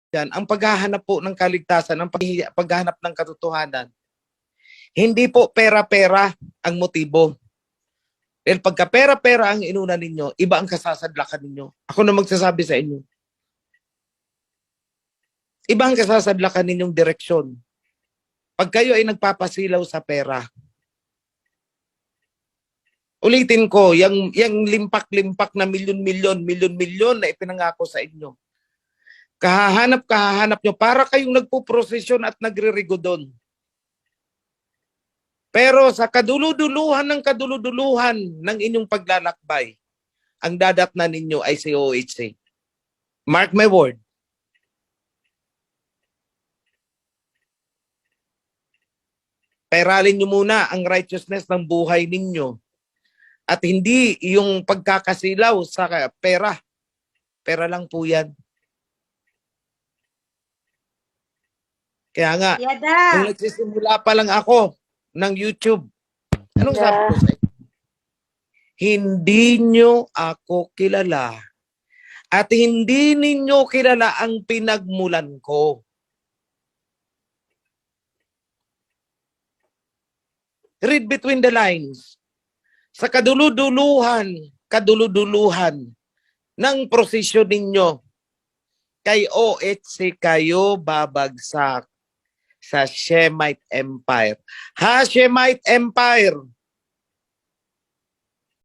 Yan, ang paghahanap po ng kaligtasan, ang paghahanap ng katotohanan, hindi po pera-pera ang motibo. Dahil pagka pera-pera ang inuna ninyo, iba ang kasasadlakan ninyo. Ako na magsasabi sa inyo. Iba ang kasasadlakan ninyong direksyon. Pag kayo ay nagpapasilaw sa pera, ulitin ko, yung limpak-limpak na milyon-milyon na ipinangako sa inyo, kahahanap nyo para kayong nagpuprosesyon at nagririgo doon. Pero sa kaduluduluhan ng inyong paglalakbay, ang dadatnan ninyo ay si OHC. Mark my word. Peralin nyo muna ang righteousness ng buhay ninyo at hindi yung pagkakasilaw sa pera. Pera lang po yan. Kaya nga, nung nagsisimula pa lang ako ng YouTube, anong sabi ko sa inyo? Hindi nyo ako kilala at hindi ninyo kilala ang pinagmulan ko. Read between the lines. Sa kaduluduluhan ng prosesyon ninyo, kay OHC kayo babagsak sa Shemite Empire. Ha, Shemite Empire!